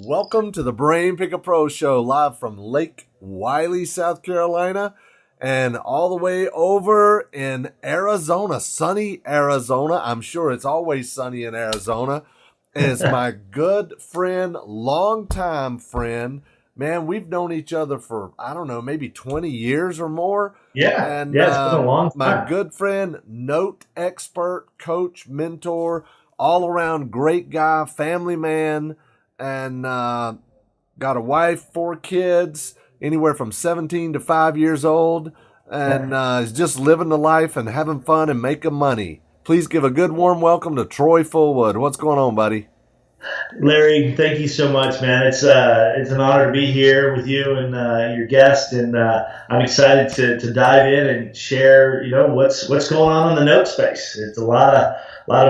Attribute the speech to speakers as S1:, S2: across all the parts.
S1: Welcome to the Brain Picker Pro Show, live from Lake Wiley, South Carolina, and all the way over in Arizona, sunny Arizona. I'm sure it's always sunny in Arizona. And it's my good friend, longtime friend. Man, we've known each other for, I don't know, maybe 20 years or more.
S2: Yeah,
S1: And
S2: yeah, it's been a long
S1: my
S2: time.
S1: good friend, note expert, coach, mentor, all around great guy, family man, and got a wife, 4 kids, anywhere from 17 to 5 years old, and is just living the life and having fun and making money. Please give a good warm welcome to Troy Fullwood. What's going on, buddy?
S2: Larry, thank you so much, man. It's an honor to be here with you and your guest, and I'm excited to dive in and share. What's going on in the note space. It's a lot of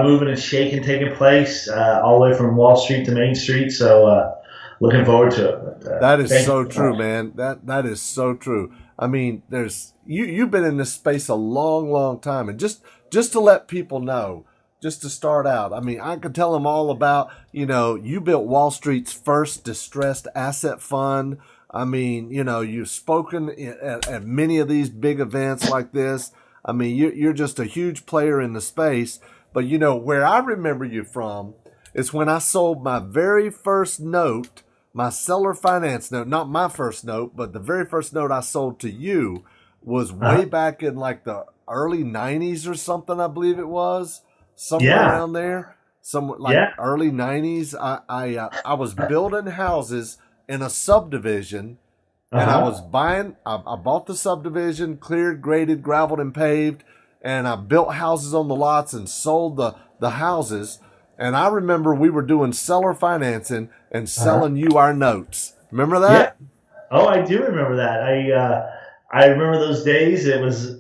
S2: moving and shaking taking place all the way from Wall Street to Main Street. So looking forward to it.
S1: That is
S2: Thank you
S1: so
S2: so
S1: true,
S2: much.
S1: man. That is so true. I mean, there's you've been in this space a long, long time, and just to let people know, just to start out, I mean, I could tell them all about, you built Wall Street's first distressed asset fund. I mean, you've spoken at many of these big events like this. I mean, you're just a huge player in the space. But, where I remember you from is when I sold my very first note, my seller finance note, not my first note, but the very first note I sold to you was way
S2: Uh,
S1: back in like the early 90s or something, I believe it was somewhere
S2: yeah,
S1: around there, somewhere like
S2: yeah,
S1: early 90s. I was building houses in a subdivision, and I was
S2: uh-huh.
S1: buying. I bought the subdivision, cleared, graded, gravelled, and paved, and I built houses on the lots and sold the houses. And I remember we were doing seller financing and
S2: Uh-huh.
S1: selling you our notes. Remember
S2: Yeah.
S1: that?
S2: Oh, I do remember that. I remember those days. It was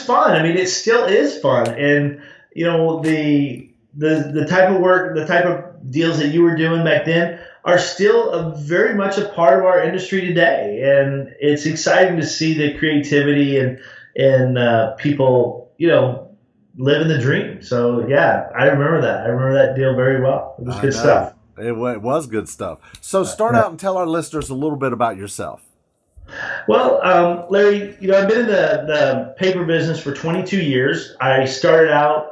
S2: fun. I mean, it still is fun. And the type of work, the type of deals that you were doing back then are still very much a part of our industry today. And it's exciting to see the creativity and people living the dream. So yeah, I remember that. I remember that deal very well. It was
S1: I
S2: good
S1: know.
S2: stuff.
S1: It was good stuff. So start
S2: Uh,
S1: out and tell our listeners a little bit about yourself.
S2: Well, Larry, I've been in the paper business for 22 years. I started out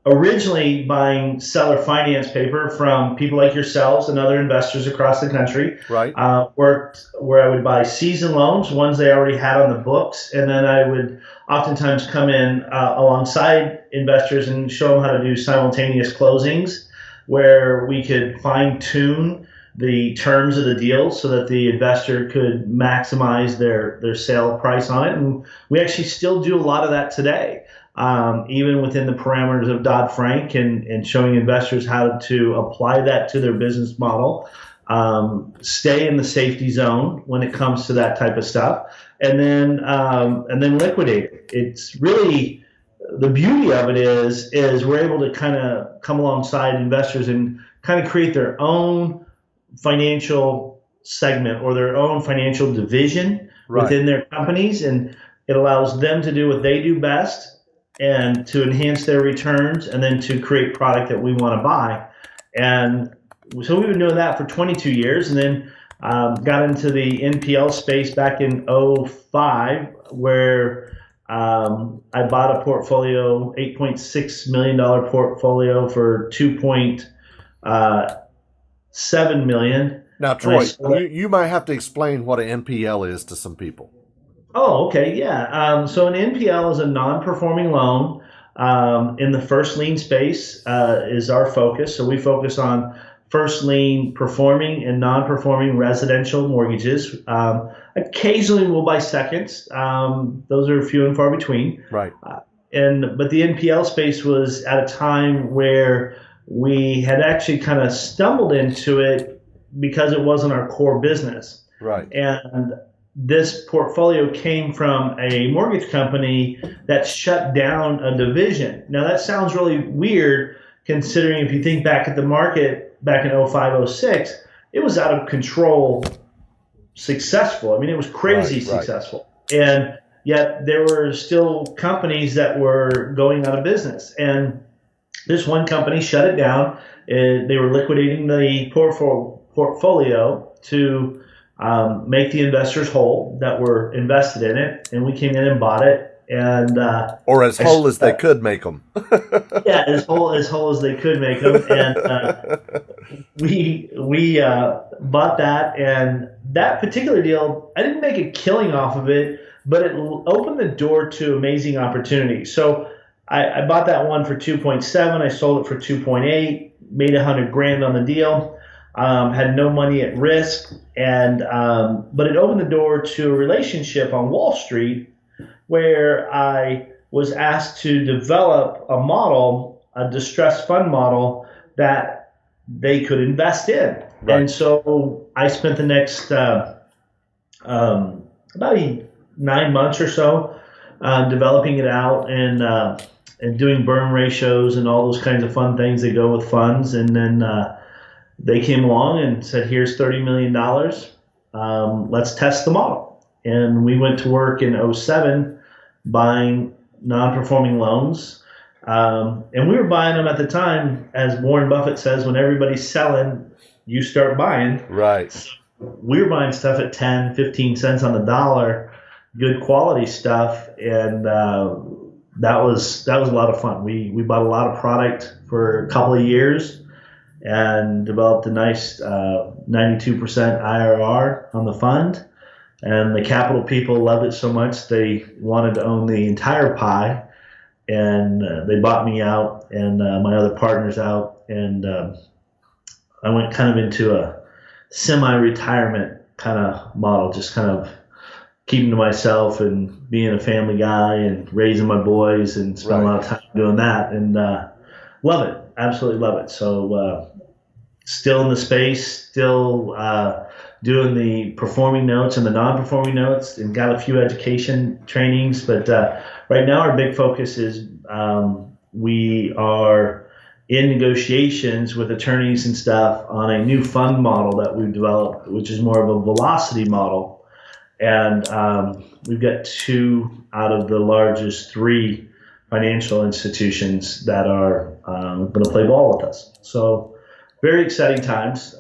S2: originally buying seller finance paper from people like yourselves and other investors across the country.
S1: Right?
S2: Worked where I would buy season loans, ones they already had on the books, and then I would oftentimes come in alongside investors and show them how to do simultaneous closings, where we could fine tune the terms of the deal so that the investor could maximize their sale price on it. And we actually still do a lot of that today, even within the parameters of Dodd-Frank and showing investors how to apply that to their business model, stay in the safety zone when it comes to that type of stuff, and then liquidate it. It's really the beauty of it is we're able to kind of come alongside investors and kind of create their own financial segment or their own financial division
S1: Right.
S2: within their companies, and it allows them to do what they do best and to enhance their returns and then to create product that we want to buy. And so we've been doing that for 22 years, and then got into the NPL space back in '05, where I bought a portfolio, $8.6 million portfolio for 2.7 million,
S1: Now,
S2: and I
S1: Troy,
S2: sold it.
S1: you might have to explain what an NPL is to some people.
S2: Oh, okay, yeah. So an NPL is a non-performing loan. In the first lien space is our focus. So we focus on first lien performing and non-performing residential mortgages. Occasionally we'll buy seconds. Those are few and far between.
S1: Right.
S2: But the NPL space was at a time where we had actually kind of stumbled into it because it wasn't our core business.
S1: Right.
S2: And this portfolio came from a mortgage company that shut down a division. Now that sounds really weird considering if you think back at the market back in '05, '06, it was out of control successful. I mean, it was
S1: Right.
S2: crazy
S1: Right.
S2: successful. And yet there were still companies that were going out of business. And This one company shut it down. They were liquidating the portfolio to make the investors whole that were invested in it, and we came in and bought it. And
S1: or as whole as they could make them.
S2: yeah, as whole as they could make them. And we bought that, and that particular deal, I didn't make a killing off of it, but it opened the door to amazing opportunities. So I bought that one for 2.7. I sold it for 2.8. Made $100,000 on the deal. Had no money at risk, and but it opened the door to a relationship on Wall Street where I was asked to develop a model, a distressed fund model that they could invest in. Right. And so I spent the next about 9 months or so developing it out and doing burn ratios and all those kinds of fun things that go with funds. And then they came along and said, here's $30 million. Let's test the model. And we went to work in 2007 buying non-performing loans. And we were buying them at the time, as Warren Buffett says, when everybody's selling, you start buying.
S1: Right.
S2: So we were buying stuff at 10, 15 cents on the dollar, good quality stuff. And that was a lot of fun. We bought a lot of product for a couple of years and developed a nice 92% IRR on the fund. And the capital people loved it so much they wanted to own the entire pie. And they bought me out and my other partners out. And I went kind of into a semi-retirement kind of model, just kind of keeping to myself and being a family guy and raising my boys and spend a lot of time doing that. And love it. Absolutely love it. So still in the space, still doing the performing notes and the non-performing notes, and got a few education trainings. But right now our big focus is we are in negotiations with attorneys and stuff on a new fund model that we've developed, which is more of a velocity model. And we've got 2 out of the largest 3 financial institutions that are going to play ball with us. So very exciting times.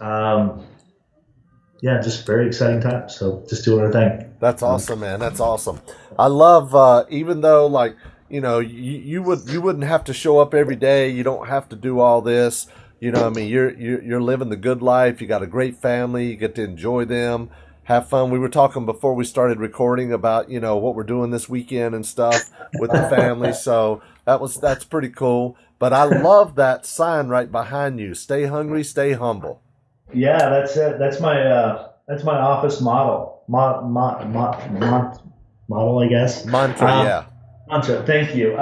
S2: Yeah, just very exciting times. So just doing our thing.
S1: That's awesome, man. That's awesome. I love, even though, like, you know, you wouldn't have to show up every day. You don't have to do all this. You know, I mean, you're living the good life. You got a great family. You get to enjoy them, have fun. We were talking before we started recording about, you know, what we're doing this weekend and stuff with the family. So that's pretty cool. But I love that sign right behind you. Stay hungry, stay humble.
S2: Yeah, that's it. That's my office model. Model, I guess.
S1: Mantra, yeah.
S2: Mantra. Thank you.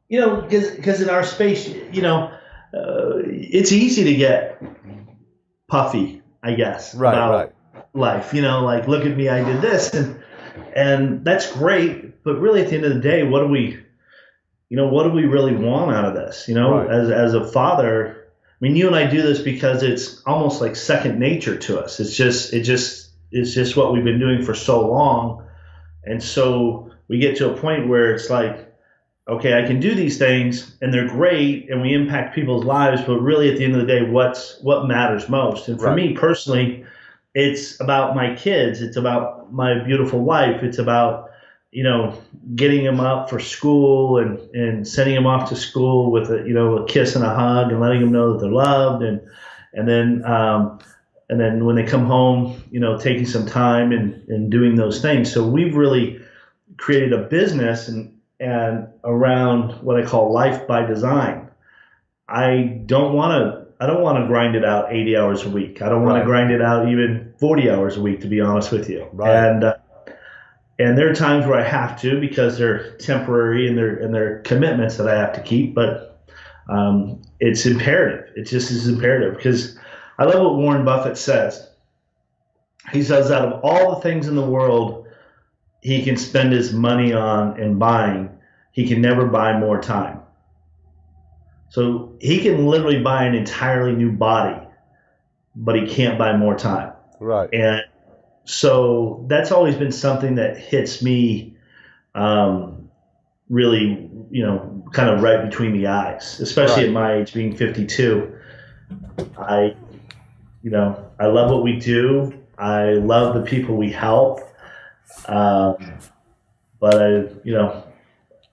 S2: You know, because in our space, you know, it's easy to get puffy, I guess, about life. You know, like, look at me, I did this, and that's great. But really, at the end of the day, what do we really want out of this? You know, as a father. I mean, you and I do this because it's almost like second nature to us. It's just what we've been doing for so long. And so we get to a point where it's like, okay, I can do these things and they're great and we impact people's lives, but really at the end of the day, what matters most? And for me personally, it's about my kids. It's about my beautiful wife. It's about, you know, getting them up for school and sending them off to school with a kiss and a hug and letting them know that they're loved, and then when they come home, you know, taking some time and doing those things. So we've really created a business and around what I call life by design. I don't want to grind it out 80 hours a week. I don't want to grind it out even 40 hours a week, to be honest with you. And there are times where I have to, because they're temporary and they're commitments that I have to keep. But it's imperative. It just is imperative, because I love what Warren Buffett says. He says, out of all the things in the world he can spend his money on and buying, he can never buy more time. So he can literally buy an entirely new body, but he can't buy more time.
S1: Right.
S2: And so that's always been something that hits me really, kind of right between the eyes, especially
S1: Right.
S2: at my age, being 52. I, I love what we do. I love the people we help. Um, but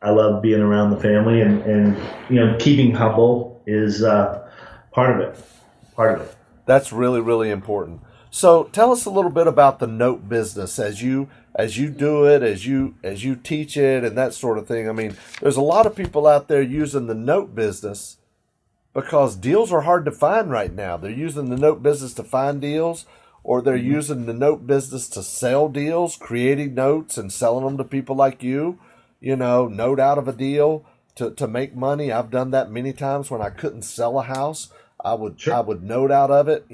S2: I love being around the family, and keeping humble is part of it. Part of it.
S1: That's really, really important. So tell us a little bit about the note business as you do it, as you teach it, and that sort of thing. I mean, there's a lot of people out there using the note business because deals are hard to find right now. They're using the note business to find deals, or they're using the note business to sell deals, creating notes and selling them to people like you. Note out of a deal to make money. I've done that many times when I couldn't sell a house. I
S2: Sure.
S1: would note out of it,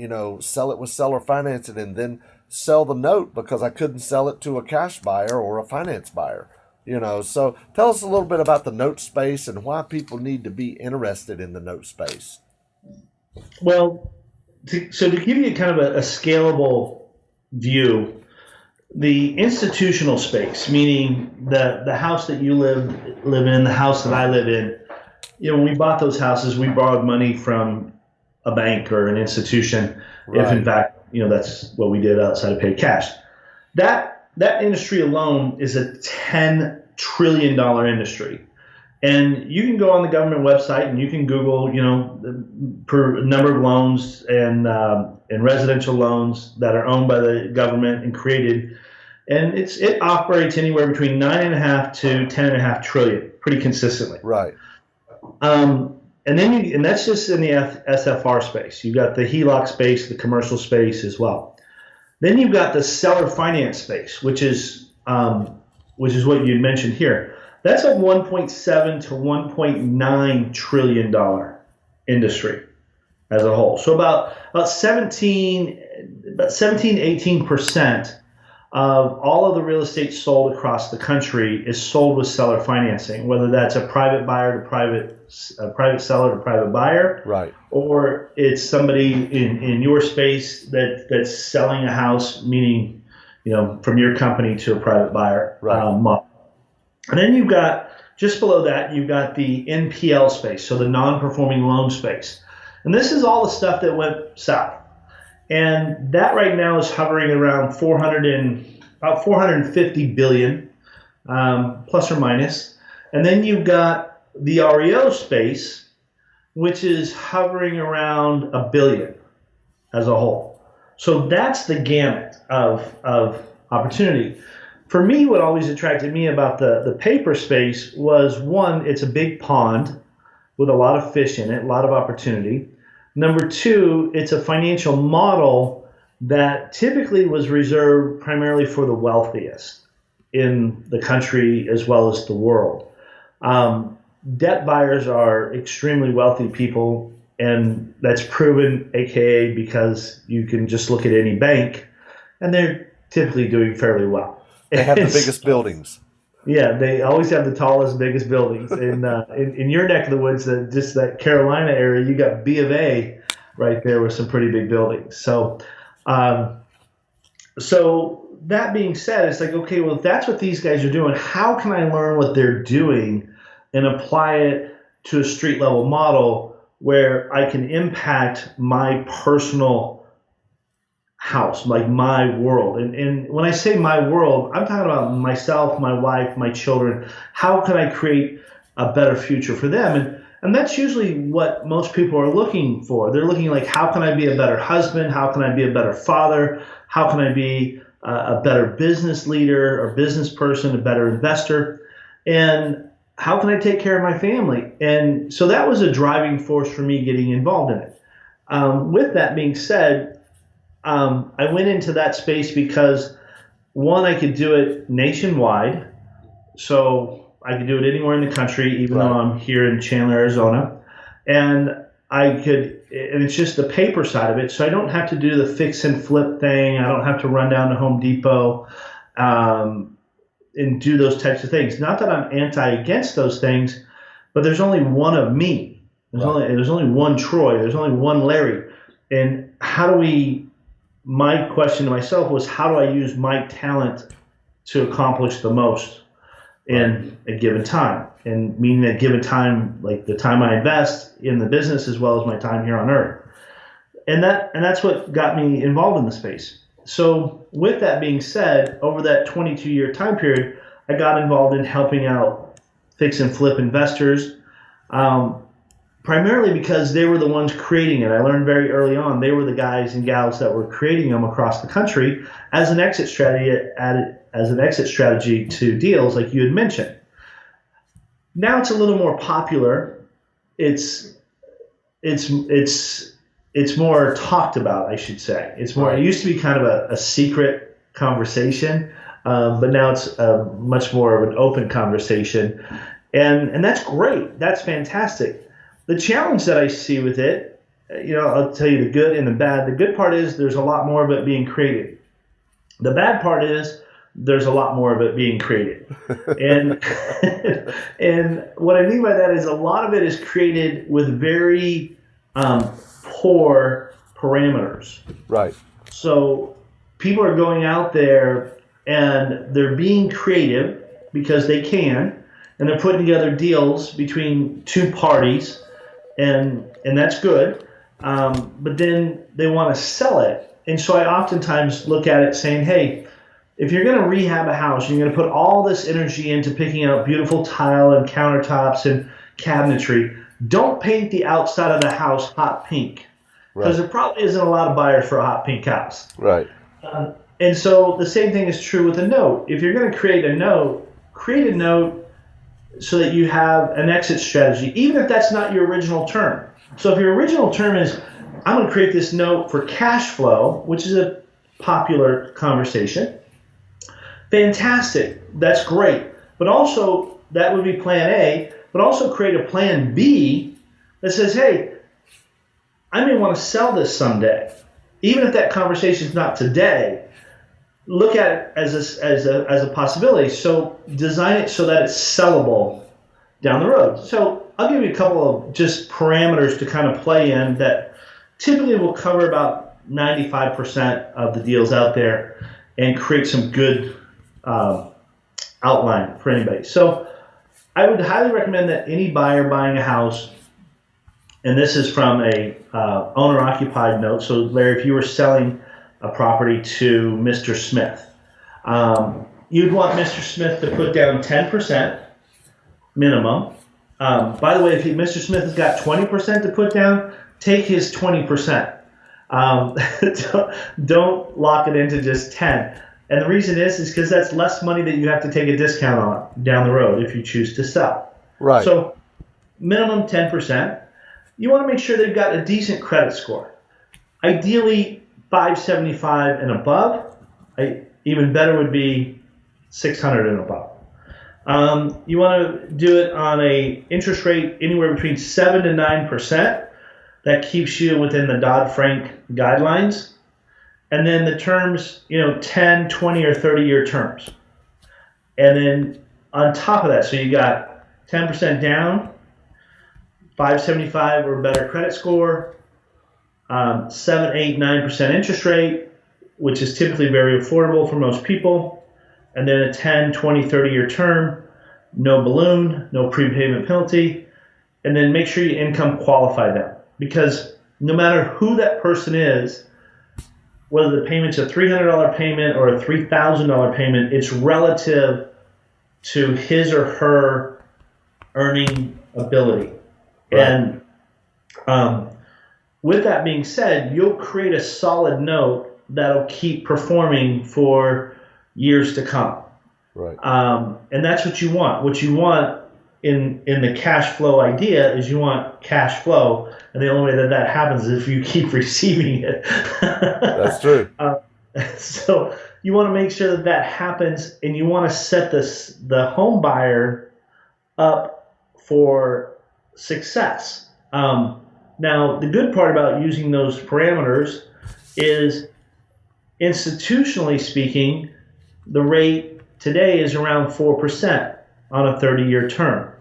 S1: sell it with seller financing, and then sell the note because I couldn't sell it to a cash buyer or a finance buyer. So tell us a little bit about the note space and why people need to be interested in the note space.
S2: Well, so to give you kind of a scalable view, the institutional space, meaning the house that you live in, the house that I live in, when we bought those houses, we borrowed money from a bank or an institution, if in
S1: Right.
S2: fact, that's what we did outside of paid cash. That industry alone is a $10 trillion industry. And you can go on the government website and you can Google, per number of loans and residential loans that are owned by the government and created, and it operates anywhere between 9.5 to 10.5 trillion, pretty consistently.
S1: Right.
S2: And that's just in the SFR space. You've got the HELOC space, the commercial space as well. Then you've got the seller finance space, which is what you mentioned here. That's a 1.7 to 1.9 trillion dollar industry as a whole. So about 18% of all of the real estate sold across the country is sold with seller financing, whether that's a private buyer to a private seller to private buyer,
S1: Right.
S2: or it's somebody in your space that's selling a house, meaning from your company to a private buyer
S1: Right.
S2: model. And then you've got, just below that, you've got the NPL space, so the non-performing loan space. And this is all the stuff that went south. And that right now is hovering around about 450 billion, plus or minus. And then you've got the REO space, which is hovering around a billion as a whole. So that's the gamut of opportunity. For me, what always attracted me about the paper space was, one, it's a big pond with a lot of fish in it, a lot of opportunity. Number two, it's a financial model that typically was reserved primarily for the wealthiest in the country as well as the world. Debt buyers are extremely wealthy people, and that's proven, aka because you can just look at any bank, and they're typically doing fairly well.
S1: They have the biggest buildings.
S2: Yeah, they always have the tallest, biggest buildings. And in your neck of the woods, just that Carolina area, you got B of A right there with some pretty big buildings. So that being said, it's like, okay, well, if that's what these guys are doing, how can I learn what they're doing and apply it to a street level model where I can impact my personal house, like my world? And when I say my world, I'm talking about myself, my wife, my children. How can I create a better future for them? And that's usually what most people are looking for. They're looking like, how can I be a better husband? How can I be a better father? How can I be a better business leader or business person, a better investor? And how can I take care of my family? And so that was a driving force for me getting involved in it. With that being said, I went into that space because, one, I could do it nationwide. So I could do it anywhere in the country, even though I'm here in Chandler, Arizona. And it's just the paper side of it. So I don't have to do the fix and flip thing. I don't have to run down to Home Depot and do those types of things. Not that I'm against those things, but there's only one of me. There's only one Troy. There's only one Larry. And my question to myself was, how do I use my talent to accomplish the most? in a given time, and meaning that given time, like the time I invest in the business as well as my time here on earth. And that's what got me involved in the space. So with that being said, over that 22-year time period, I got involved in helping out fix and flip investors, primarily because they were the ones creating it. I learned very early on they were the guys and gals that were creating them across the country as an exit strategy to deals like you had mentioned. Now it's a little more popular. It's more talked about, I should say. It's more. It used to be kind of a secret conversation, but now it's much more of an open conversation, and that's great. That's fantastic. The challenge that I see with it, I'll tell you the good and the bad. The good part is there's a lot more of it being created. The bad part is there's a lot more of it being created. And and what I mean by that is a lot of it is created with very poor parameters.
S1: Right.
S2: So people are going out there and they're being creative because they can, and they're putting together deals between two parties, and that's good. But then they want to sell it. And so I oftentimes look at it saying, hey, if you're going to rehab a house, you're going to put all this energy into picking out beautiful tile and countertops and cabinetry, don't paint the outside of the house hot pink, because there probably isn't a lot of buyers for a hot pink house.
S1: Right.
S2: And so the same thing is true with a note. If you're going to create a note so that you have an exit strategy, even if that's not your original term. So if your original term is, I'm going to create this note for cash flow, which is a popular conversation, fantastic. That's great. But also, that would be plan A, but also create a plan B that says, hey, I may want to sell this someday. Even if that conversation is not today, look at it as a possibility. So design it so that it's sellable down the road. So I'll give you a couple of just parameters to kind of play in that typically will cover about 95% of the deals out there and create some good outline for anybody. So I would highly recommend that any buyer buying a house, and this is from a owner-occupied note. So Larry, if you were selling a property to Mr. Smith, you'd want Mr. Smith to put down 10% minimum. By the way, if Mr. Smith has got 20% to put down, take his 20%. Don't lock it into just 10. And the reason is because that's less money that you have to take a discount on down the road if you choose to sell. Right. So minimum 10%. You want to make sure they've got a decent credit score. Ideally 575 and above. Even better would be 600 and above. You want to do it on a interest rate anywhere between 7 to 9%. That keeps you within the Dodd-Frank guidelines. And then the terms, 10, 20, or 30-year terms. And then on top of that, so you got 10% down, 575 or better credit score, 7, 8, 9% interest rate, which is typically very affordable for most people, and then a 10, 20, 30-year term, no balloon, no prepayment penalty, and then make sure you income qualify them. Because no matter who that person is, whether the payment's a $300 payment or a $3,000 payment, it's relative to his or her earning ability. Right. And with that being said, you'll create a solid note that'll keep performing for years to come. Right. And that's what you want. What you want in the cash flow idea is you want cash flow, and the only way that happens is if you keep receiving it.
S1: That's true.
S2: So you want to make sure that happens, and you want to set the home buyer up for success. Now, the good part about using those parameters is, institutionally speaking, the rate today is around 4% on a 30-year term.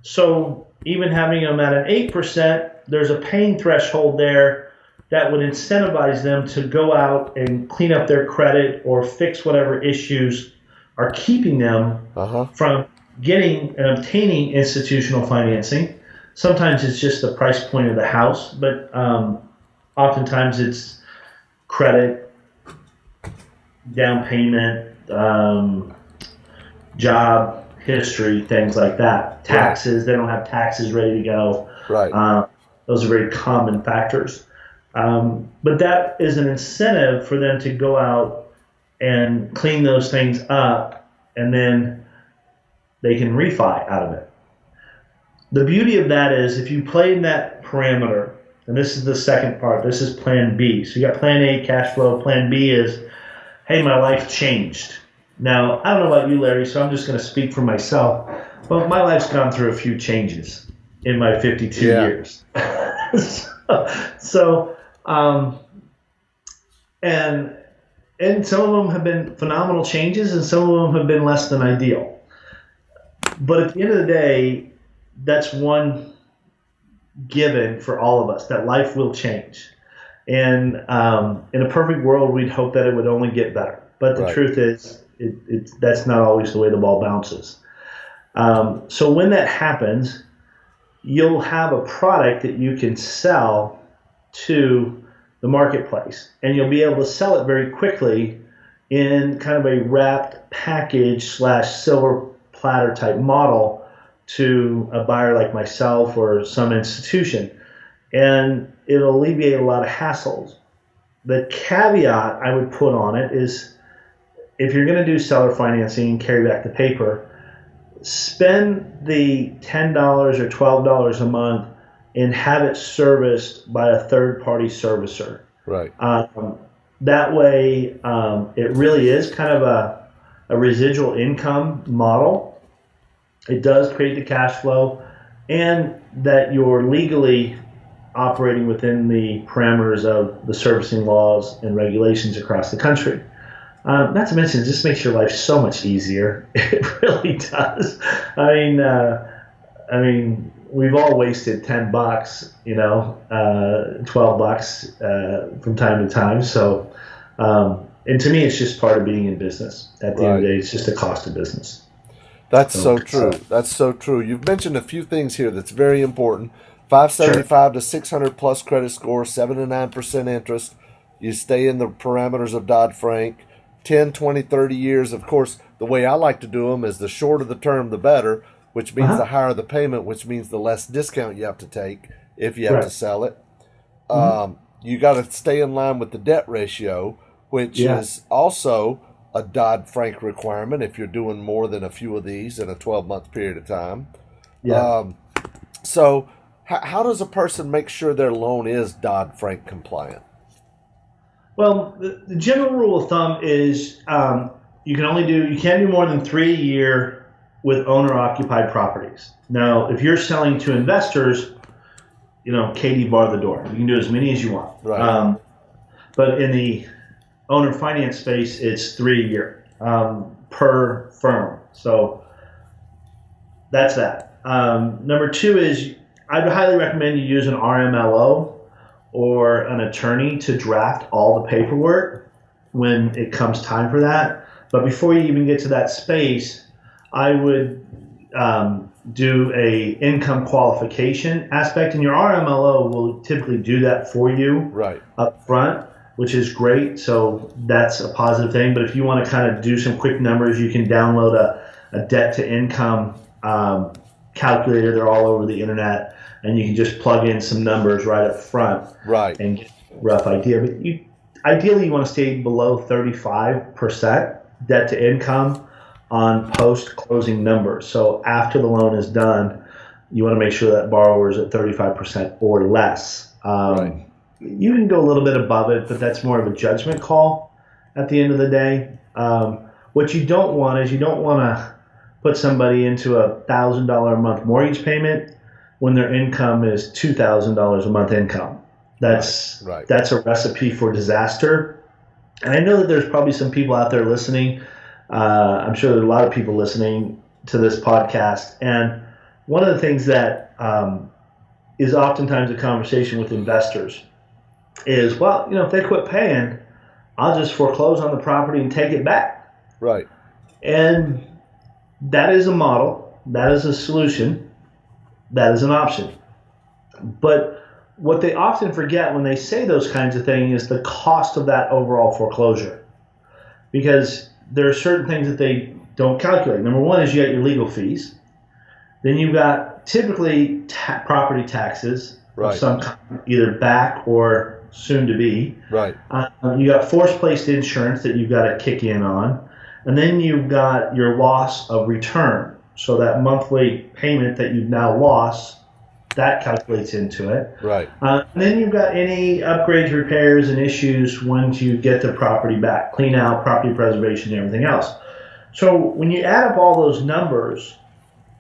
S2: So even having them at an 8%, there's a pain threshold there that would incentivize them to go out and clean up their credit or fix whatever issues are keeping them from getting and obtaining institutional financing. Sometimes it's just the price point of the house, but oftentimes it's credit, down payment, job history, things like that. Taxes, they don't have taxes ready to go.
S1: Right.
S2: Those are very common factors. But that is an incentive for them to go out and clean those things up, and then they can refi out of it. The beauty of that is if you play in that parameter, and this is the second part, this is plan B. So you got plan A, cash flow. Plan B is, hey, my life changed. Now, I don't know about you, Larry, so I'm just going to speak for myself, but my life's gone through a few changes in my 52 years. And some of them have been phenomenal changes, and some of them have been less than ideal. But at the end of the day, that's one given for all of us, that life will change. And in a perfect world, we'd hope that it would only get better. But the truth is, that's not always the way the ball bounces. So when that happens, you'll have a product that you can sell to the marketplace, and you'll be able to sell it very quickly in kind of a wrapped package / silver platter type model to a buyer like myself or some institution, and it'll alleviate a lot of hassles. The caveat I would put on it is, if you're going to do seller financing and carry back the paper, spend the $10 or $12 a month and have it serviced by a third-party servicer.
S1: Right.
S2: That way, it really is kind of a residual income model. It does create the cash flow, and that you're legally operating within the parameters of the servicing laws and regulations across the country. Not to mention, it just makes your life so much easier. It really does. I mean, we've all wasted $10, $12 from time to time. So, and to me, it's just part of being in business. At the end of the day, it's just a cost of business.
S1: That's so true. That's so true. You've mentioned a few things here that's very important. 575 to 600 plus credit score, 7 to 9% interest. You stay in the parameters of Dodd-Frank. 10, 20, 30 years. Of course, the way I like to do them is the shorter the term, the better, which means the higher the payment, which means the less discount you have to take if you have to sell it. You got to stay in line with the debt ratio, which is also a Dodd-Frank requirement if you're doing more than a few of these in a 12-month period of time. So how does a person make sure their loan is Dodd-Frank compliant?
S2: Well, the general rule of thumb is you can't do more than 3 a year with owner-occupied properties. Now, if you're selling to investors, Katie bar the door. You can do as many as you want.
S1: Right.
S2: But in the owner finance space, it's 3 a year per firm. So that's that. Number two is I'd highly recommend you use an RMLO or an attorney to draft all the paperwork when it comes time for that. But before you even get to that space, I would do a income qualification aspect, and your RMLO will typically do that for you up front, which is great. So that's a positive thing. But if you want to kind of do some quick numbers, you can download a debt to income calculator. They're all over the internet. And you can just plug in some numbers right up front and get a rough idea. But ideally, you want to stay below 35% debt to income on post-closing numbers. So after the loan is done, you want to make sure that borrower is at 35% or less. You can go a little bit above it, but that's more of a judgment call at the end of the day. What you don't want is to put somebody into a $1,000 a month mortgage payment when their income is $2,000 a month income. That's a recipe for disaster. And I know that there's probably some people out there listening. I'm sure there are a lot of people listening to this podcast. And one of the things that is oftentimes a conversation with investors is, well, if they quit paying, I'll just foreclose on the property and take it back.
S1: Right.
S2: And that is a model. That is a solution. That is an option. But what they often forget when they say those kinds of things is the cost of that overall foreclosure. Because there are certain things that they don't calculate. Number one is you got your legal fees. Then you've got typically property taxes of some kind, either back or soon to be.
S1: Right.
S2: You got forced placed insurance that you've got to kick in on. And then you've got your loss of return. So that monthly payment that you've now lost, that calculates into it.
S1: Right.
S2: And then you've got any upgrades, repairs, and issues once you get the property back, clean out, property preservation, and everything else. So when you add up all those numbers,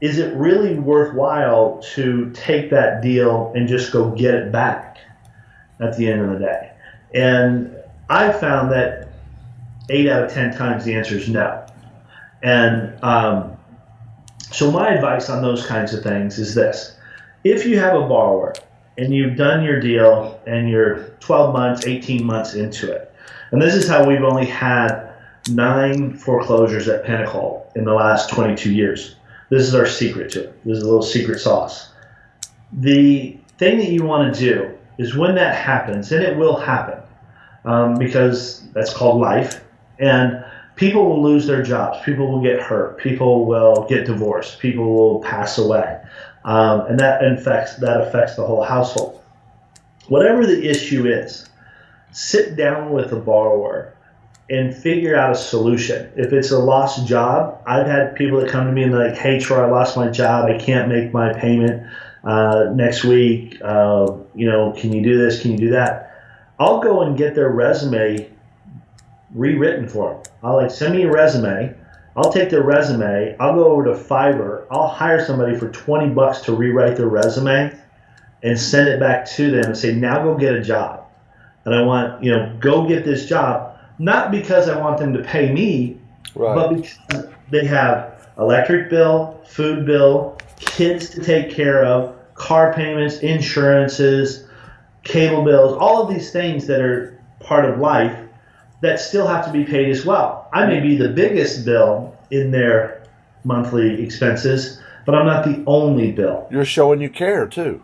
S2: is it really worthwhile to take that deal and just go get it back at the end of the day? And I found that 8 out of 10 times the answer is no. And so my advice on those kinds of things is this. If you have a borrower and you've done your deal and you're 12 months, 18 months into it, and this is how we've only had 9 foreclosures at Pinnacle in the last 22 years. This is our secret to it. This is a little secret sauce. The thing that you want to do is when that happens, and it will happen, because that's called life, and people will lose their jobs, people will get hurt, people will get divorced, people will pass away, and that affects the whole household. Whatever the issue is, sit down with the borrower and figure out a solution. If it's a lost job, I've had people that come to me and they're like, hey, Troy, I lost my job. I can't make my payment next week. Can you do this? Can you do that? I'll go and get their resume rewritten for them. I'll send me a resume. I'll take their resume. I'll go over to Fiverr. I'll hire somebody for $20 to rewrite their resume and send it back to them and say, now go get a job. And I want, go get this job. Not because I want them to pay me, but because they have electric bill, food bill, kids to take care of, car payments, insurances, cable bills, all of these things that are part of life that still have to be paid as well. I may be the biggest bill in their monthly expenses, but I'm not the only bill.
S1: You're showing you care too.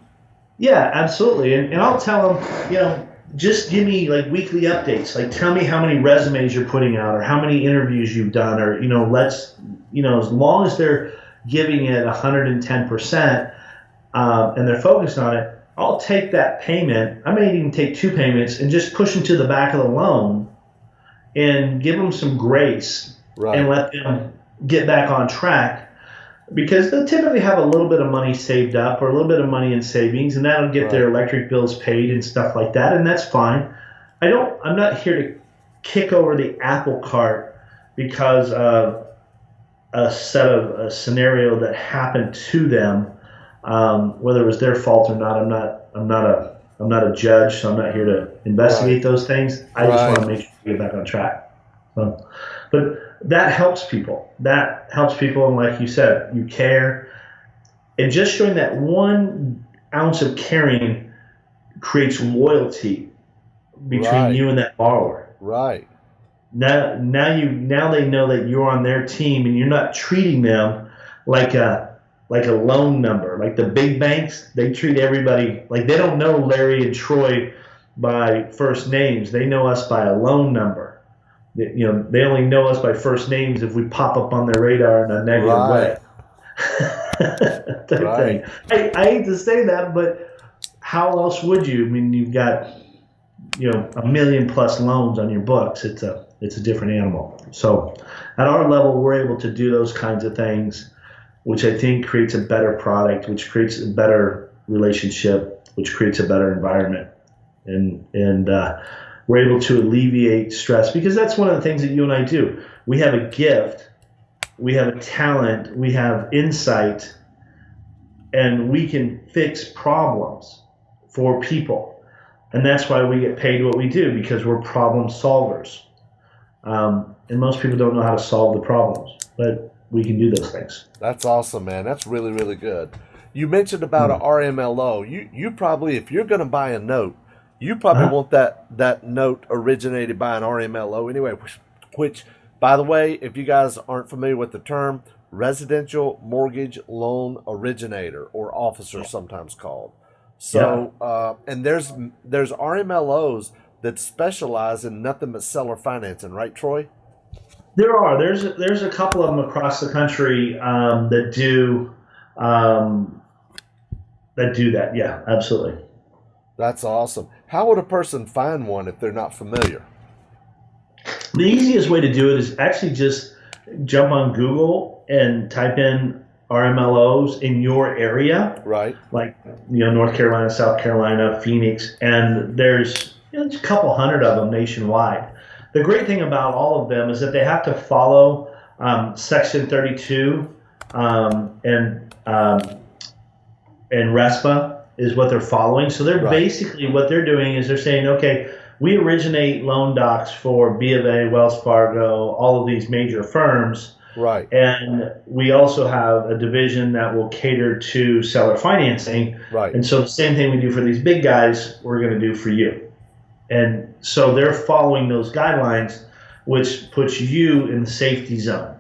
S2: Yeah, absolutely. And I'll tell them, just give me weekly updates. Tell me how many resumes you're putting out or how many interviews you've done, or, as long as they're giving it 110%, and they're focused on it, I'll take that payment. I may even take 2 payments and just push them to the back of the loan and give them some grace and let them get back on track, because they'll typically have a little bit of money saved up or a little bit of money in savings, and that'll get their electric bills paid and stuff like that, and that's fine. I'm not here to kick over the apple cart because of a scenario that happened to them, whether it was their fault or not. I'm not a judge, so I'm not here to investigate those things. I just want to make sure we get back on track. But that helps people. And like you said, you care. And just showing that 1 ounce of caring creates loyalty between you and that borrower.
S1: Right.
S2: Now they know that you're on their team and you're not treating them like a loan number. Like the big banks, they treat everybody like they don't know Larry and Troy by first names. They know us by a loan number. They only know us by first names if we pop up on their radar in a negative way. Thing. I hate to say that, but how else would you? I mean, you've got 1 million plus loans on your books. It's a different animal. So at our level, we're able to do those kinds of things, which I think creates a better product, which creates a better relationship, which creates a better environment, and we're able to alleviate stress, because that's one of the things that you and I do. We have a gift, we have a talent, we have insight, and we can fix problems for people. And that's why we get paid what we do, because we're problem solvers. And most people don't know how to solve the problems, but we can do those things.
S1: That's awesome, man. That's really, really good. You mentioned about a RMLO. You probably, if you're going to buy a note, you probably want that note originated by an RMLO anyway, which, by the way, if you guys aren't familiar with the term, residential mortgage loan originator, or officer, sometimes called.
S2: Yeah.
S1: So, and there's RMLOs that specialize in nothing but seller financing, right, Troy?
S2: There's a couple of them across the country um, that do that. Yeah, absolutely.
S1: That's awesome. How would a person find one if they're not familiar?
S2: The easiest way to do it is actually just jump on Google and type in RMLOs in your area,
S1: Right.
S2: like North Carolina, South Carolina, Phoenix, and there's a couple hundred of them nationwide. The great thing about all of them is that they have to follow Section 32 and RESPA is what they're following. So they're
S1: Right.
S2: basically what they're doing is they're saying, okay, we originate loan docs for B of A, Wells Fargo, all of these major firms.
S1: Right.
S2: And we also have a division that will cater to seller financing.
S1: Right.
S2: And so the same thing we do for these big guys, we're going to do for you. And so they're following those guidelines, which puts you in the safety zone.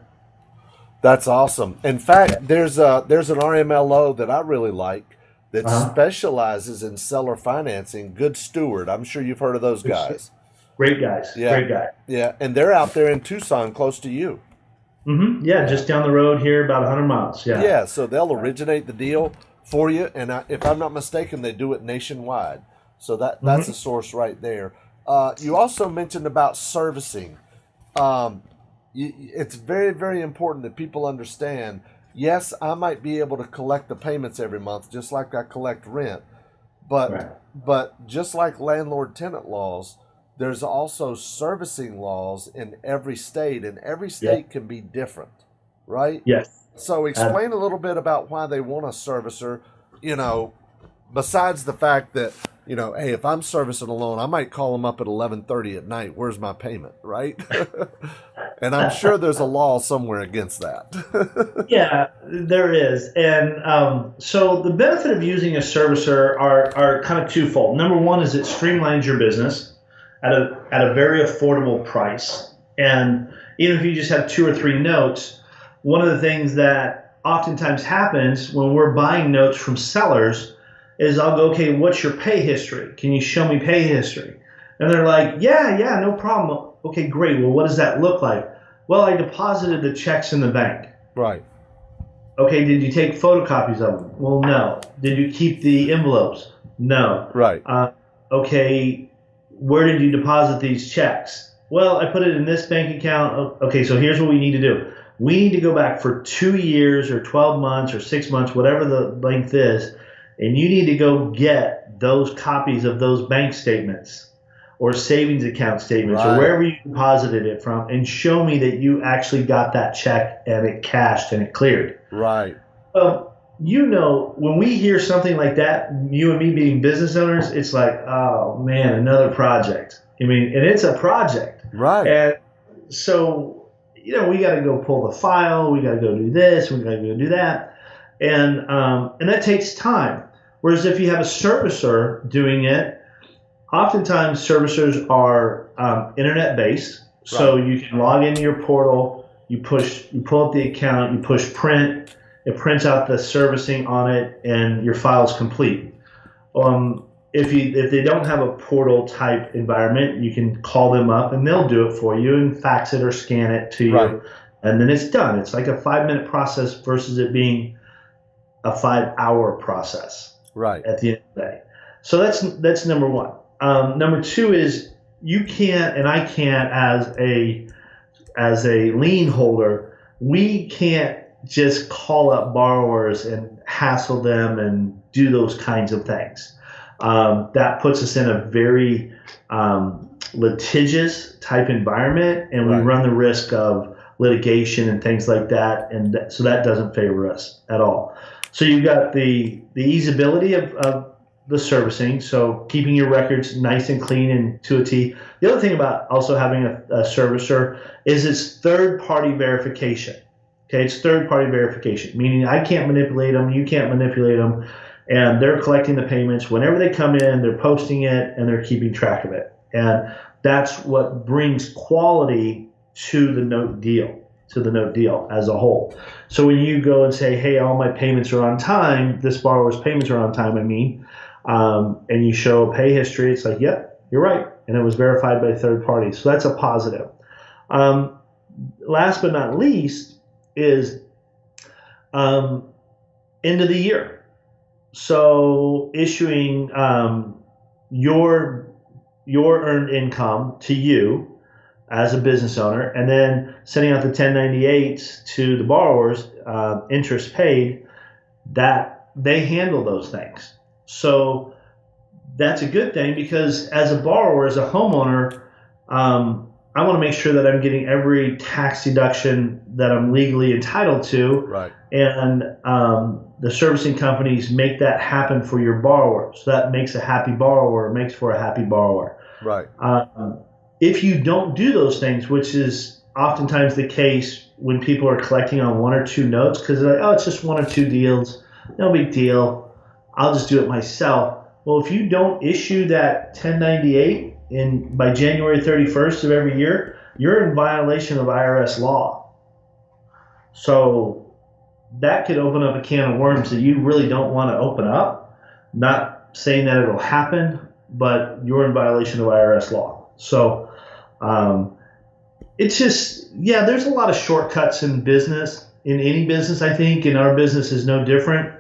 S1: That's awesome. In fact, there's an RMLO that I really like that specializes in seller financing. Good Steward. I'm sure you've heard of those guys.
S2: Great guys.
S1: Yeah.
S2: Great guy.
S1: Yeah, and they're out there in Tucson, close to you.
S2: Mm-hmm. Yeah, just down the road here, about 100 miles. Yeah.
S1: Yeah, so they'll originate the deal for you, and if I'm not mistaken, they do it nationwide. So that's a source right there. You also mentioned about servicing. It's very, very important that people understand. Yes, I might be able to collect the payments every month, just like I collect rent. But just like landlord-tenant laws, there's also servicing laws in every state, and every state can be different, right?
S2: Yes.
S1: So explain a little bit about why they want a servicer, besides the fact that, hey, if I'm servicing a loan, I might call them up at 11:30 at night. Where's my payment, right? And I'm sure there's a law somewhere against that.
S2: Yeah, there is. And so the benefit of using a servicer are kind of twofold. Number one is it streamlines your business at a very affordable price. And even if you just have 2 or 3 notes, one of the things that oftentimes happens when we're buying notes from sellers is I'll go, okay, what's your pay history? Can you show me pay history? And they're like, yeah, no problem. Okay, great. Well, what does that look like? Well, I deposited the checks in the bank.
S1: Right.
S2: Okay, did you take photocopies of them? Well, no. Did you keep the envelopes? No.
S1: Right.
S2: Okay, where did you deposit these checks? Well, I put it in this bank account. Okay, so here's what we need to do. We need to go back for 2 years or 12 months or 6 months, whatever the length is, and you need to go get those copies of those bank statements or savings account statements or wherever you deposited it from, and show me that you actually got that check and it cashed and it cleared.
S1: Right.
S2: When we hear something like that, you and me being business owners, it's like, oh man, another project. And it's a project.
S1: Right.
S2: And so, we got to go pull the file. We got to go do this. We got to go do that. And that takes time. Whereas if you have a servicer doing it, oftentimes servicers are internet based. So you can log into your portal, you pull up the account, you push print, it prints out the servicing on it, and your file's complete. If they don't have a portal type environment, you can call them up and they'll do it for you and fax it or scan it to you, and then it's done. It's like a 5-minute process versus it being a 5-hour process.
S1: Right.
S2: At the end of the day. So that's number one. Number two is you can't, and I can't as a lien holder, we can't just call up borrowers and hassle them and do those kinds of things. That puts us in a very litigious type environment, and we run the risk of litigation and things like that, and so that doesn't favor us at all. So you've got the easeability of the servicing, so keeping your records nice and clean and to a T. The other thing about also having a servicer is it's third-party verification. Okay, it's third-party verification, meaning I can't manipulate them, you can't manipulate them, and they're collecting the payments. Whenever they come in, they're posting it, and they're keeping track of it. And that's what brings quality to the note deal. to the note deal as a whole. So when you go and say, hey, all my payments are on time, this borrower's payments are on time, and you show a pay history, it's like, yep, you're right. And it was verified by a third party. So that's a positive. Last but not least is end of the year. So issuing your earned income to you as a business owner, and then sending out the 1098s to the borrowers, interest paid, that they handle those things. So that's a good thing, because as a borrower, as a homeowner, I want to make sure that I'm getting every tax deduction that I'm legally entitled to.
S1: Right.
S2: And the servicing companies make that happen for your borrower. So that makes a happy borrower, makes for a happy borrower.
S1: Right.
S2: If you don't do those things, which is oftentimes the case when people are collecting on one or two notes, because they're like, oh, it's just one or two deals, no big deal, I'll just do it myself. Well, if you don't issue that 1098 by January 31st of every year, you're in violation of IRS law. So that could open up a can of worms that you really don't want to open up. Not saying that it'll happen, but you're in violation of IRS law. So it's just, yeah, there's a lot of shortcuts in business, in any business, I think, and our business is no different.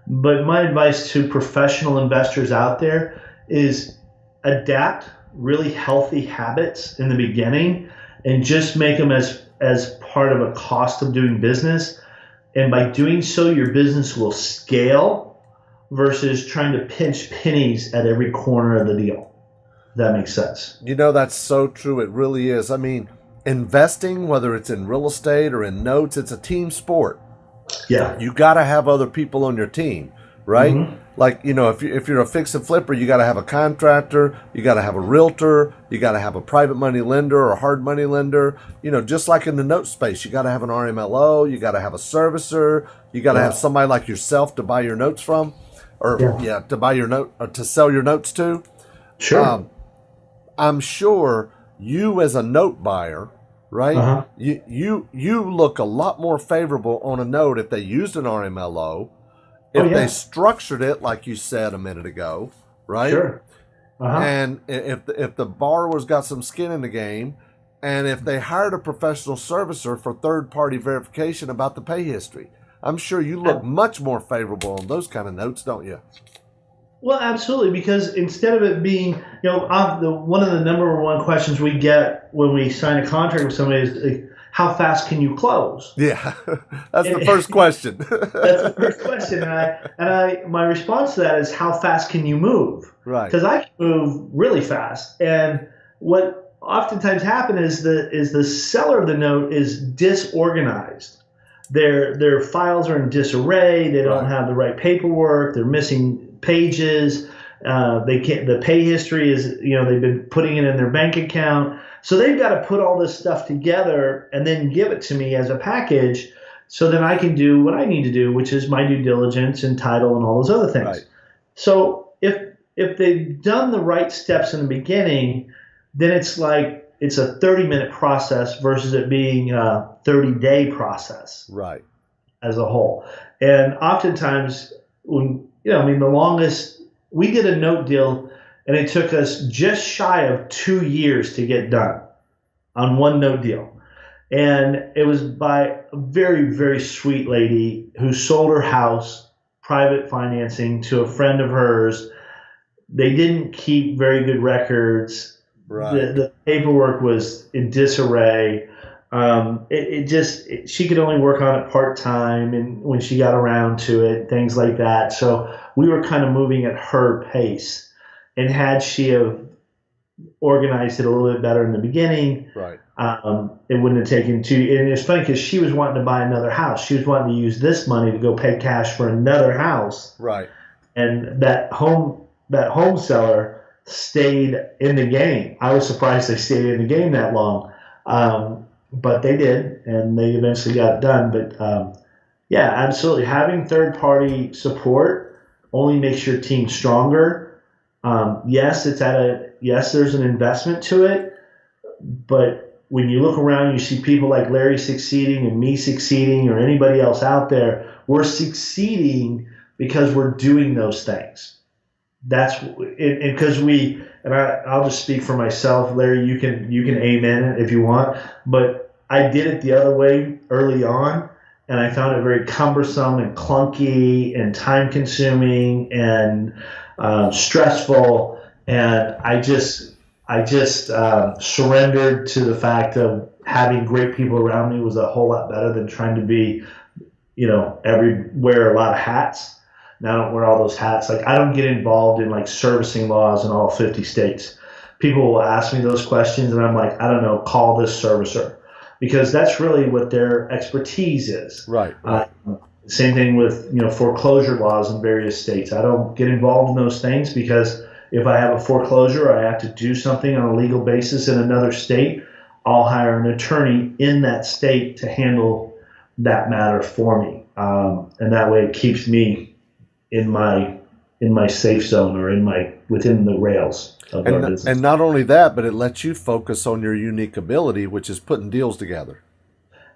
S2: But my advice to professional investors out there is adapt really healthy habits in the beginning and just make them as part of a cost of doing business. And by doing so, your business will scale versus trying to pinch pennies at every corner of the deal. If that makes sense.
S1: That's so true. It really is. I mean, investing, whether it's in real estate or in notes, it's a team sport.
S2: Yeah.
S1: You got to have other people on your team, right? Mm-hmm. Like, if you're a fix and flipper, you got to have a contractor, you got to have a realtor, you got to have a private money lender or a hard money lender. Just like in the note space, you got to have an RMLO, you got to have a servicer, you got to have somebody like yourself to buy your notes from, or to buy your note or to sell your notes to.
S2: Sure.
S1: I'm sure you as a note buyer, right? Uh-huh. You look a lot more favorable on a note if they used an RMLO. If they structured it like you said a minute ago, right?
S2: Sure. Uh-huh.
S1: And if the borrower's got some skin in the game, and if they hired a professional servicer for third-party verification about the pay history, I'm sure you look much more favorable on those kind of notes, don't you?
S2: Well, absolutely, because instead of it being, one of the number one questions we get when we sign a contract with somebody is, how fast can you close?
S1: Yeah, that's the first question.
S2: That's the first question, and my response to that is, how fast can you move?
S1: Right.
S2: Because I can move really fast, and what oftentimes happens is the seller of the note is disorganized. Their files are in disarray. They don't have the right paperwork. They're missing pages. The pay history is, they've been putting it in their bank account. So they've got to put all this stuff together and then give it to me as a package, so then I can do what I need to do, which is my due diligence and title and all those other things.
S1: Right.
S2: So if they've done the right steps in the beginning, then it's like it's a 30-minute process versus it being a 30-day process.
S1: Right.
S2: As a whole. And oftentimes, the longest, we did a note deal, and it took us just shy of 2 years to get done on one note deal. And it was by a very, very sweet lady who sold her house, private financing, to a friend of hers. They didn't keep very good records.
S1: Right.
S2: The paperwork was in disarray. She could only work on it part-time, and when she got around to it, things like that. So we were kind of moving at her pace. And had she have organized it a little bit better in the beginning,
S1: right,
S2: it wouldn't have taken two. And it's funny because she was wanting to buy another house. She was wanting to use this money to go pay cash for another house.
S1: Right.
S2: And that home seller stayed in the game. I was surprised they stayed in the game that long, but they did, and they eventually got it done. But yeah, absolutely, having third-party support only makes your team stronger. Yes, there's an investment to it, but when you look around, you see people like Larry succeeding and me succeeding or anybody else out there. We're succeeding because we're doing those things. That's because I'll just speak for myself. Larry, you can amen it if you want, but I did it the other way early on, and I found it very cumbersome and clunky and time consuming and stressful, and I just surrendered to the fact of having great people around me was a whole lot better than trying to be, wear a lot of hats. Now I don't wear all those hats. Like, I don't get involved in like servicing laws in all 50 states. People will ask me those questions, and I'm like, I don't know, call this servicer, because that's really what their expertise is.
S1: Right.
S2: Same thing with foreclosure laws in various states. I don't get involved in those things because if I have a foreclosure or I have to do something on a legal basis in another state, I'll hire an attorney in that state to handle that matter for me, and that way it keeps me in my safe zone or within the rails of our business.
S1: And not only that, but it lets you focus on your unique ability, which is putting deals together.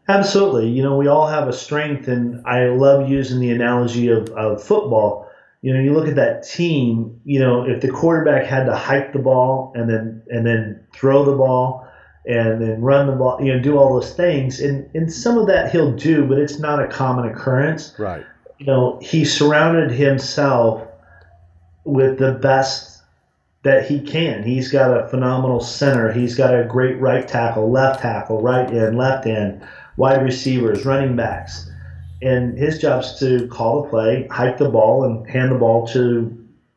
S2: Absolutely. We all have a strength, and I love using the analogy of football. You look at that team, if the quarterback had to hike the ball and then throw the ball and then run the ball, do all those things, and some of that he'll do, but it's not a common occurrence.
S1: Right.
S2: He surrounded himself with the best that he can. He's got a phenomenal center. He's got a great right tackle, right end, left end, wide receivers, running backs. And his job's to call the play, hike the ball, and hand the ball to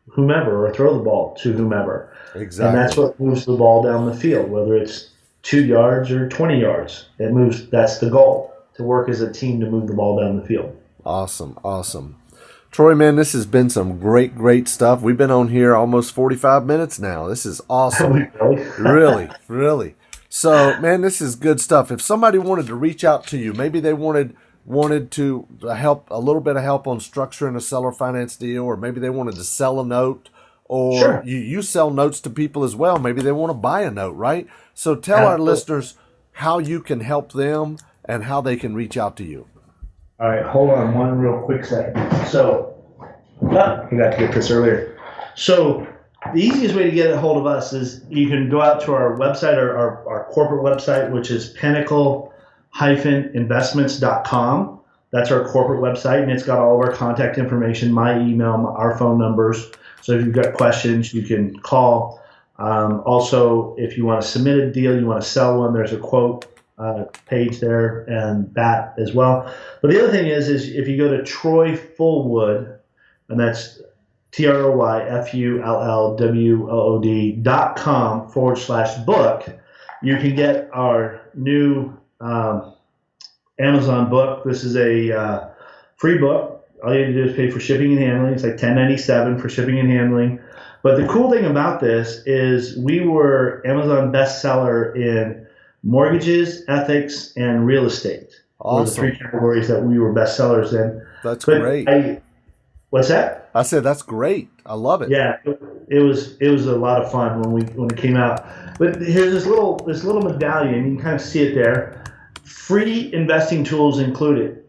S2: whomever or throw the ball to whomever.
S1: Exactly.
S2: And that's what moves the ball down the field, whether it's 2 yards or 20 yards. It moves. That's the goal, to work as a team to move the ball down the field.
S1: Awesome. Troy, man, this has been some great stuff. We've been on here almost 45 minutes now. This is awesome. Really. So, man, this is good stuff. If somebody wanted to reach out to you, maybe they wanted to help, a little bit of help on structuring a seller finance deal, or maybe they wanted to sell a note, or
S2: sure.
S1: you sell notes to people as well. Maybe they want to buy a note, right? So tell our listeners how you can help them and how they can reach out to you.
S2: All right, hold on one real quick second. So, I forgot to get this earlier. So, the easiest way to get a hold of us is you can go out to our website, or our corporate website, which is pinnacle-investments.com. That's our corporate website, and it's got all of our contact information, my email, our phone numbers. So if you've got questions, you can call. Also, if you want to submit a deal, you want to sell one, there's a quote page there, and that as well. But the other thing is if you go to Troy Fullwood, and that's TroyFullwood.com/book, you can get our new Amazon book. This is a free book. All you have to do is pay for shipping and handling. It's like $10.97 for shipping and handling. But the cool thing about this is we were Amazon bestseller in mortgages, ethics, and real estate.
S1: Awesome.
S2: Were the 3 categories that we were bestsellers in.
S1: That's great.
S2: What's that?
S1: I said that's great. I love it.
S2: Yeah, it was a lot of fun when it came out. But here's this little medallion. You can kind of see it there. Free investing tools included.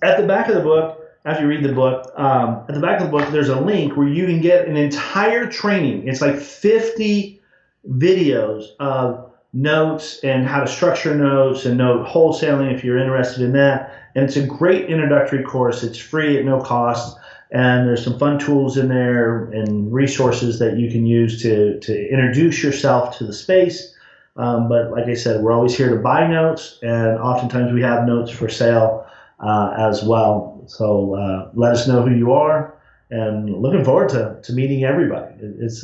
S2: At the back of the book, after you read the book, at the back of the book, there's a link where you can get an entire training. It's like 50 videos of notes and how to structure notes and note wholesaling if you're interested in that. And it's a great introductory course. It's free at no cost. And there's some fun tools in there and resources that you can use to introduce yourself to the space. But like I said, we're always here to buy notes, and oftentimes we have notes for sale as well. So let us know who you are, and looking forward to meeting everybody. It's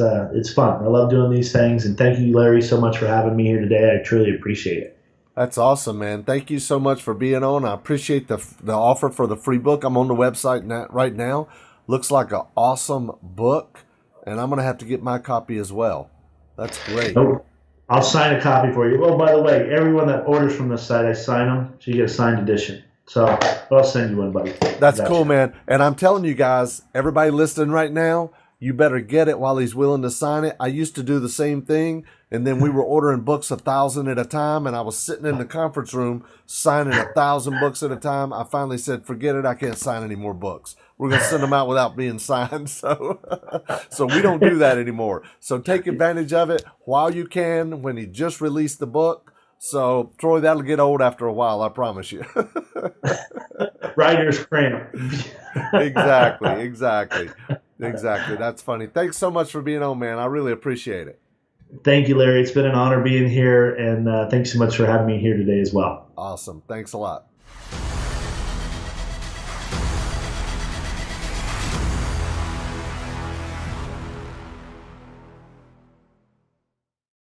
S2: fun. I love doing these things, and thank you, Larry, so much for having me here today. I truly appreciate it.
S1: That's awesome, man. Thank you so much for being on. I appreciate the offer for the free book. I'm on the website right now. Looks like an awesome book, and I'm going to have to get my copy as well. That's great.
S2: I'll sign a copy for you. Oh, by the way, everyone that orders from the site, I sign them, so you get a signed edition. So I'll send you one, buddy.
S1: That's cool, man. And I'm telling you guys, everybody listening right now, you better get it while he's willing to sign it. I used to do the same thing, and then we were ordering books 1,000 at a time, and I was sitting in the conference room signing 1,000 books at a time. I finally said, forget it, I can't sign any more books. We're going to send them out without being signed. So we don't do that anymore. So take advantage of it while you can when he just released the book. So, Troy, that'll get old after a while, I promise you.
S2: Writer's cramp.
S1: Exactly. That's funny. Thanks so much for being on, man. I really appreciate it.
S2: Thank you, Larry. It's been an honor being here, and thanks so much for having me here today as well.
S1: Awesome. Thanks a lot.